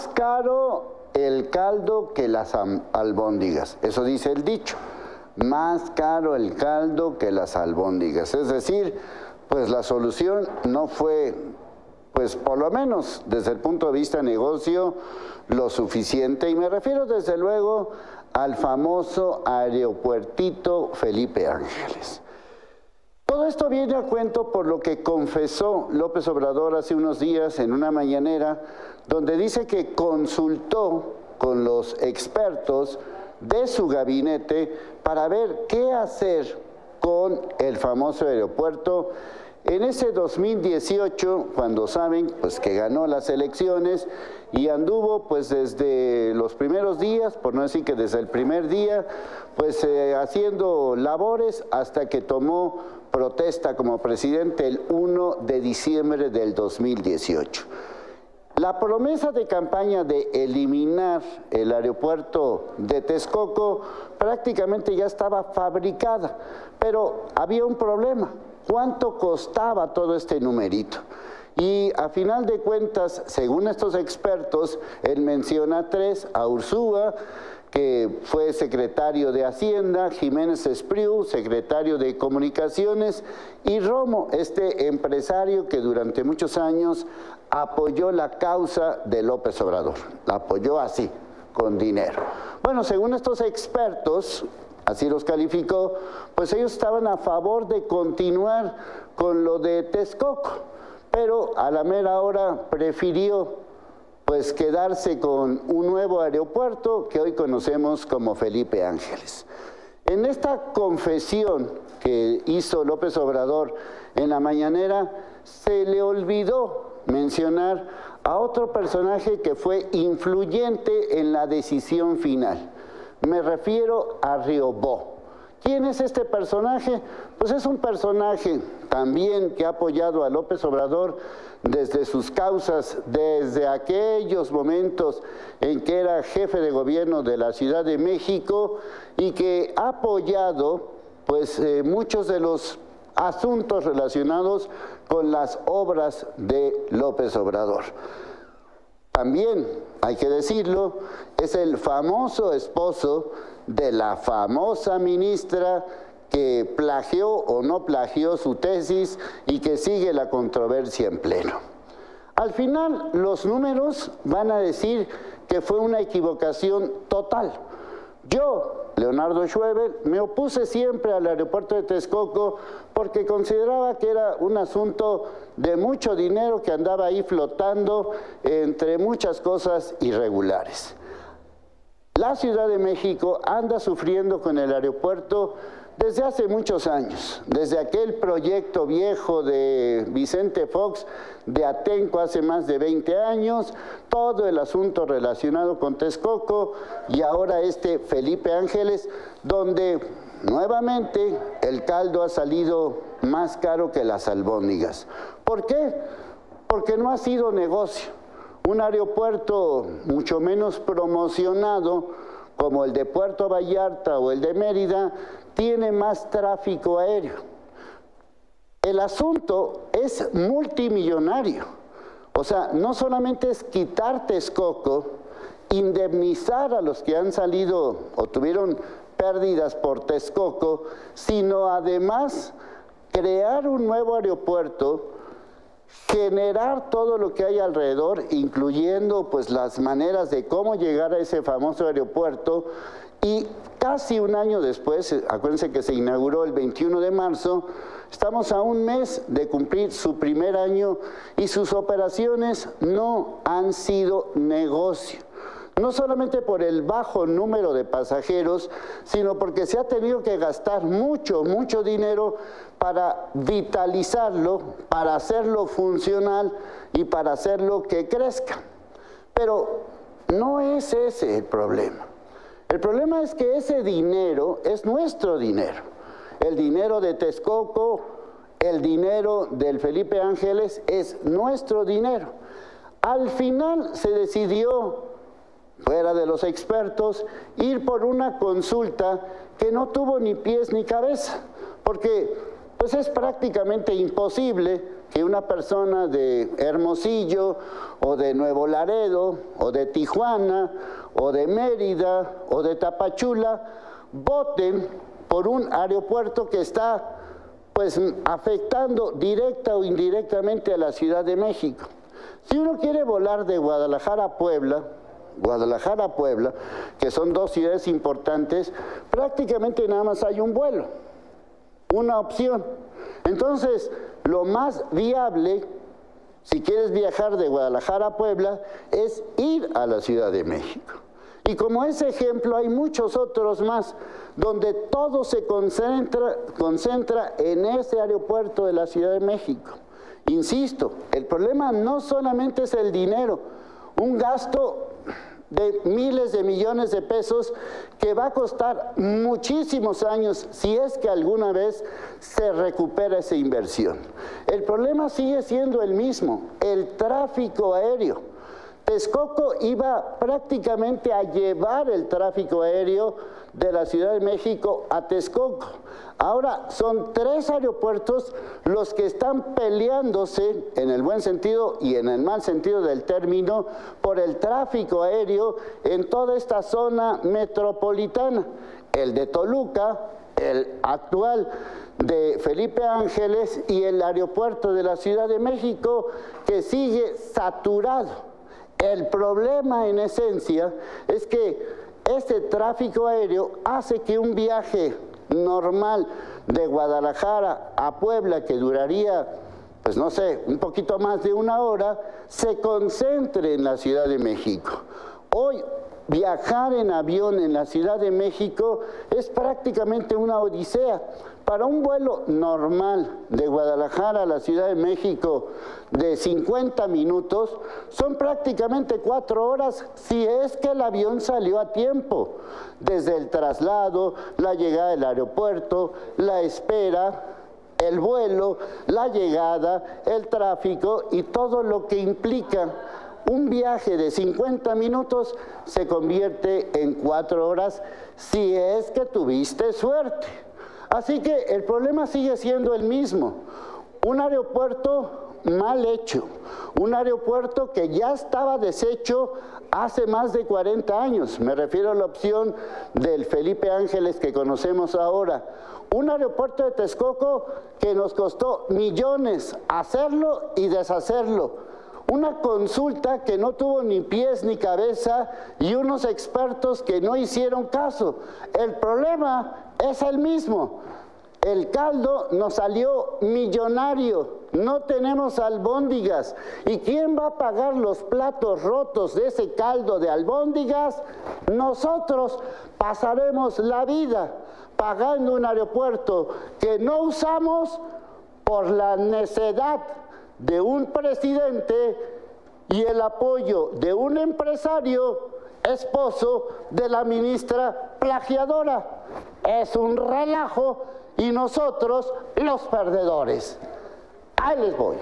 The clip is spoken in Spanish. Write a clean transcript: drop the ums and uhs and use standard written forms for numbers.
Más caro el caldo que las albóndigas, eso dice el dicho. Más caro el caldo que las albóndigas. Es decir, pues la solución no fue, pues por lo menos desde el punto de vista negocio, lo suficiente. Y me refiero desde luego al famoso aeropuertito Felipe Ángeles. Todo esto viene a cuento por lo que confesó López Obrador hace unos días en una mañanera, donde dice que consultó con los expertos de su gabinete para ver qué hacer con el famoso aeropuerto en ese 2018, cuando saben pues que ganó las elecciones y anduvo pues desde los primeros días, por no decir que desde el primer día, pues haciendo labores hasta que tomó protesta como presidente el 1 de diciembre del 2018. La promesa de campaña de eliminar el aeropuerto de Texcoco prácticamente ya estaba fabricada, pero había un problema. ¿Cuánto costaba todo este numerito? Y a final de cuentas, según estos expertos, él menciona tres: a Ursúa, que fue secretario de Hacienda, Jiménez Espriu, secretario de Comunicaciones, y Romo, este empresario que durante muchos años apoyó la causa de López Obrador. La apoyó así, con dinero. Bueno, según estos expertos, así los calificó, pues ellos estaban a favor de continuar con lo de Texcoco, pero a la mera hora prefirió pues quedarse con un nuevo aeropuerto que hoy conocemos como Felipe Ángeles. En esta confesión que hizo López Obrador en la mañanera, se le olvidó mencionar a otro personaje que fue influyente en la decisión final. Me refiero a Riobó. ¿Quién es este personaje? Pues es un personaje también que ha apoyado a López Obrador desde sus causas, desde aquellos momentos en que era jefe de gobierno de la Ciudad de México y que ha apoyado pues muchos de los asuntos relacionados con las obras de López Obrador. También, hay que decirlo, es el famoso esposo de la famosa ministra que plagió o no plagió su tesis y que sigue la controversia en pleno. Al final, los números van a decir que fue una equivocación total. Yo, Leonardo Schwebel, me opuse siempre al aeropuerto de Texcoco porque consideraba que era un asunto de mucho dinero que andaba ahí flotando entre muchas cosas irregulares. La Ciudad de México anda sufriendo con el aeropuerto desde hace muchos años, desde aquel proyecto viejo de Vicente Fox de Atenco hace más de 20 años, todo el asunto relacionado con Texcoco y ahora este Felipe Ángeles, donde nuevamente el caldo ha salido más caro que las albóndigas. ¿Por qué? Porque no ha sido negocio. Un aeropuerto mucho menos promocionado como el de Puerto Vallarta o el de Mérida tiene más tráfico aéreo. El asunto es multimillonario. O sea, no solamente es quitar Texcoco, indemnizar a los que han salido o tuvieron pérdidas por Texcoco, sino además crear un nuevo aeropuerto, generar todo lo que hay alrededor, incluyendo pues las maneras de cómo llegar a ese famoso aeropuerto, y casi un año después, acuérdense que se inauguró el 21 de marzo, estamos a un mes de cumplir su primer año y sus operaciones no han sido negocio. No solamente por el bajo número de pasajeros, sino porque se ha tenido que gastar mucho dinero para vitalizarlo, para hacerlo funcional y para hacerlo que crezca. Pero no es ese el problema. El problema es que ese dinero es nuestro dinero. El dinero de Texcoco, el dinero del Felipe Ángeles es nuestro dinero. Al final se decidió, fuera de los expertos, ir por una consulta que no tuvo ni pies ni cabeza, porque pues es prácticamente imposible que una persona de Hermosillo o de Nuevo Laredo o de Tijuana o de Mérida o de Tapachula voten por un aeropuerto que está pues afectando directa o indirectamente a la Ciudad de México. Si uno quiere volar de Guadalajara a Puebla, que son dos ciudades importantes, prácticamente nada más hay un vuelo, una opción. Entonces, lo más viable, si quieres viajar de Guadalajara a Puebla, es ir a la Ciudad de México. Y como ese ejemplo hay muchos otros más, donde todo se concentra en ese aeropuerto de la Ciudad de México. Insisto, el problema no solamente es el dinero, un gasto de miles de millones de pesos que va a costar muchísimos años si es que alguna vez se recupera esa inversión. El problema sigue siendo el mismo, el tráfico aéreo. Texcoco iba prácticamente a llevar el tráfico aéreo de la Ciudad de México a Texcoco. Ahora son 3 aeropuertos los que están peleándose, en el buen sentido y en el mal sentido del término, por el tráfico aéreo en toda esta zona metropolitana. El de Toluca, el actual de Felipe Ángeles y el aeropuerto de la Ciudad de México, que sigue saturado. El problema en esencia es que este tráfico aéreo hace que un viaje normal de Guadalajara a Puebla, que duraría, pues no sé, un poquito más de 1 hora, se concentre en la Ciudad de México. Hoy, viajar en avión en la Ciudad de México es prácticamente una odisea. Para un vuelo normal de Guadalajara a la Ciudad de México de 50 minutos, son prácticamente 4 horas si es que el avión salió a tiempo. Desde el traslado, la llegada del aeropuerto, la espera, el vuelo, la llegada, el tráfico y todo lo que implica. Un viaje de 50 minutos se convierte en 4 horas si es que tuviste suerte. Así que el problema sigue siendo el mismo. Un aeropuerto mal hecho, un aeropuerto que ya estaba deshecho hace más de 40 años. Me refiero a la opción del Felipe Ángeles que conocemos ahora. Un aeropuerto de Texcoco que nos costó millones hacerlo y deshacerlo. Una consulta que no tuvo ni pies ni cabeza y unos expertos que no hicieron caso. El problema es el mismo. El caldo nos salió millonario, no tenemos albóndigas. ¿Y quién va a pagar los platos rotos de ese caldo de albóndigas? Nosotros pasaremos la vida pagando un aeropuerto que no usamos por la necedad de un presidente y el apoyo de un empresario esposo de la ministra plagiadora. Es un relajo y nosotros los perdedores. Ahí les voy.